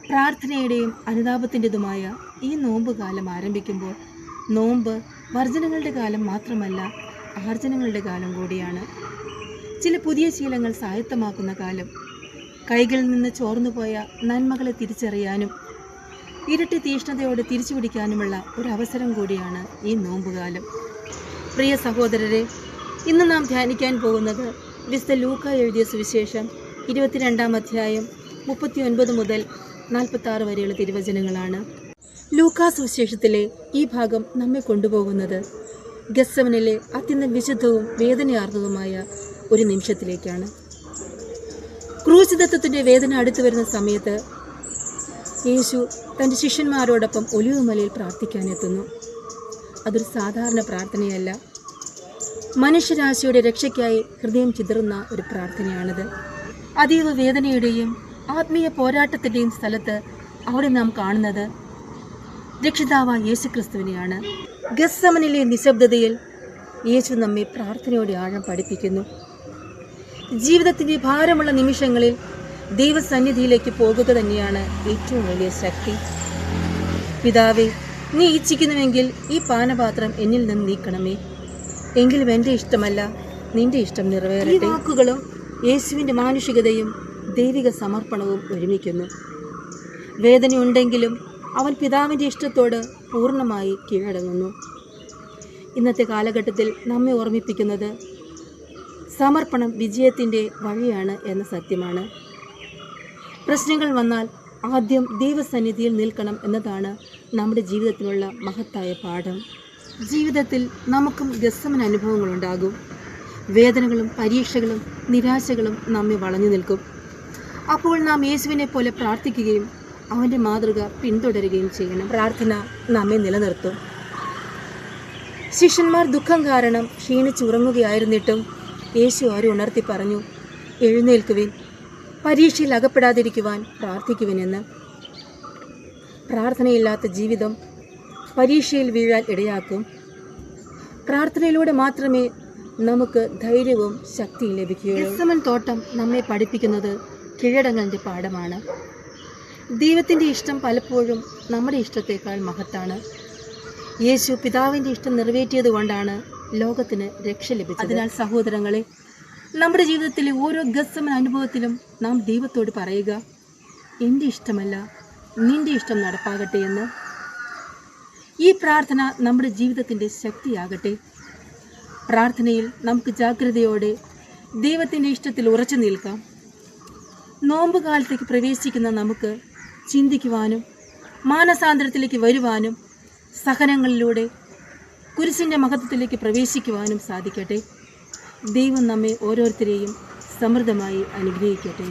പ്രാർത്ഥനയുടെയും അനുതാപത്തിൻ്റെതുമായ ഈ നോമ്പ് കാലം ആരംഭിക്കുമ്പോൾ നോമ്പ് വർജനങ്ങളുടെ കാലം മാത്രമല്ല, ആർജനങ്ങളുടെ കാലം കൂടിയാണ്. ചില പുതിയ ശീലങ്ങൾ സ്വായത്തമാക്കുന്ന കാലം, കൈകളിൽ നിന്ന് ചോർന്നുപോയ നന്മകളെ തിരിച്ചറിയാനും ഇരട്ടി തീഷ്ണതയോടെ തിരിച്ചു പിടിക്കാനുമുള്ള ഒരവസരം കൂടിയാണ് ഈ നോമ്പുകാലം. പ്രിയ സഹോദരരെ, ഇന്ന് നാം ധ്യാനിക്കാൻ പോകുന്നത് വിശുദ്ധ ലൂക്ക എഴുതിയ സുവിശേഷം 22-ാം അധ്യായം 39 മുതൽ 46 വരെയുള്ള തിരുവചനങ്ങളാണ്. ലൂക്കാ സുവിശേഷത്തിലെ ഈ ഭാഗം നമ്മെ കൊണ്ടുപോകുന്നത് ഗെത്സമനിലെ അത്യന്തം വിശുദ്ധവും വേദനയാർന്നതുമായ ഒരു നിമിഷത്തിലേക്കാണ്. ക്രൂശിതത്വത്തിൻ്റെ വേദന അടുത്തു വരുന്ന സമയത്ത് യേശു തൻ്റെ ശിഷ്യന്മാരോടൊപ്പം ഒലിവുമലയിൽ പ്രാർത്ഥിക്കാനെത്തുന്നു. അതൊരു സാധാരണ പ്രാർത്ഥനയല്ല, മനുഷ്യരാശിയുടെ രക്ഷയ്ക്കായി ഹൃദയം ചിതറുന്ന ഒരു പ്രാർത്ഥനയാണിത്. അതീവ വേദനയുടെയും ആത്മീയ പോരാട്ടത്തിൻ്റെയും സ്ഥലത്ത് അവിടെ നാം കാണുന്നത് രക്ഷിതാവായ യേശുക്രിസ്തുവിനെയാണ്. ഗെത്സമനിലെ നിശബ്ദതയിൽ യേശു നമ്മെ പ്രാർത്ഥനയോടെ ആഴം പഠിപ്പിക്കുന്നു. ജീവിതത്തിൻ്റെ ഭാരമുള്ള നിമിഷങ്ങളിൽ ദൈവസന്നിധിയിലേക്ക് പോകുക തന്നെയാണ് ഏറ്റവും വലിയ ശക്തി. പിതാവേ, നീ ഇച്ഛിക്കുന്നുവെങ്കിൽ ഈ പാനപാത്രം എന്നിൽ നിന്ന് നീക്കണമേ, എങ്കിലും എൻ്റെ ഇഷ്ടമല്ല നിന്റെ ഇഷ്ടം നിറവേറട്ടെ. ഈ വാക്കുകളും യേശുവിൻ്റെ മാനുഷികതയും ദൈവിക സമർപ്പണവും ഒരുമിക്കുന്നു. വേദനയുണ്ടെങ്കിലും അവൻ പിതാവിൻ്റെ ഇഷ്ടത്തോട് പൂർണ്ണമായി കീഴടങ്ങുന്നു. ഇന്നത്തെ കാലഘട്ടത്തിൽ നമ്മെ ഓർമ്മിപ്പിക്കുന്നത് സമർപ്പണം വിജയത്തിൻ്റെ വഴിയാണ് എന്ന സത്യമാണ്. പ്രശ്നങ്ങൾ വന്നാൽ ആദ്യം ദൈവസന്നിധിയിൽ നിൽക്കണം എന്നതാണ് നമ്മുടെ ജീവിതത്തിലുള്ള മഹത്തായ പാഠം. ജീവിതത്തിൽ നമുക്കും ഗെത്സമൻ അനുഭവങ്ങളുണ്ടാകും. വേദനകളും പരീക്ഷകളും നിരാശകളും നമ്മെ വളഞ്ഞു നിൽക്കും. അപ്പോൾ നാം യേശുവിനെ പോലെ പ്രാർത്ഥിക്കുകയും അവൻ്റെ മാതൃക പിന്തുടരുകയും ചെയ്യണം. പ്രാർത്ഥന നമ്മെ നിലനിർത്തും. ശിഷ്യന്മാർ ദുഃഖം കാരണം ക്ഷീണിച്ചുറങ്ങുകയായിരുന്നിട്ടും യേശു അവരെ ഉണർത്തി പറഞ്ഞു, എഴുന്നേൽക്കുവിൻ, പരീക്ഷയിൽ അകപ്പെടാതിരിക്കുവാൻ പ്രാർത്ഥിക്കുവിനെന്ന്. പ്രാർത്ഥനയില്ലാത്ത ജീവിതം പരീക്ഷയിൽ വീഴാൻ ഇടയാക്കും. പ്രാർത്ഥനയിലൂടെ മാത്രമേ നമുക്ക് ധൈര്യവും ശക്തിയും ലഭിക്കുകയുള്ളൂ. ഗെത്സമൻ തോട്ടം നമ്മെ പഠിപ്പിക്കുന്നത് കീഴടങ്ങലിൻ്റെ പാഠമാണ്. ദൈവത്തിൻ്റെ ഇഷ്ടം പലപ്പോഴും നമ്മുടെ ഇഷ്ടത്തേക്കാൾ മഹത്താണ്. യേശു പിതാവിൻ്റെ ഇഷ്ടം നിറവേറ്റിയത് കൊണ്ടാണ് ലോകത്തിന് രക്ഷ ലഭിച്ചത്. അതിനാൽ സഹോദരങ്ങളെ, നമ്മുടെ ജീവിതത്തിലെ ഓരോ ഗെത്സമൻ അനുഭവത്തിലും നാം ദൈവത്തോട് പറയുക, എൻ്റെ ഇഷ്ടമല്ല നിൻ്റെ ഇഷ്ടം നടപ്പാകട്ടെ എന്ന്. ഈ പ്രാർത്ഥന നമ്മുടെ ജീവിതത്തിൻ്റെ ശക്തിയാകട്ടെ. പ്രാർത്ഥനയിൽ നമുക്ക് ജാഗ്രതയോടെ ദൈവത്തിൻ്റെ ഇഷ്ടത്തിൽ ഉറച്ചു നിൽക്കാം. നോമ്പ് കാലത്തേക്ക് പ്രവേശിക്കുന്ന നമുക്ക് ചിന്തിക്കുവാനും മാനസാന്തരത്തിലേക്ക് വരുവാനും സഹനങ്ങളിലൂടെ കുരിശിൻ്റെ മഹത്വത്തിലേക്ക് പ്രവേശിക്കുവാനും സാധിക്കട്ടെ. ദൈവം നമ്മെ ഓരോരുത്തരെയും സമൃദ്ധമായി അനുഗ്രഹിക്കട്ടെ.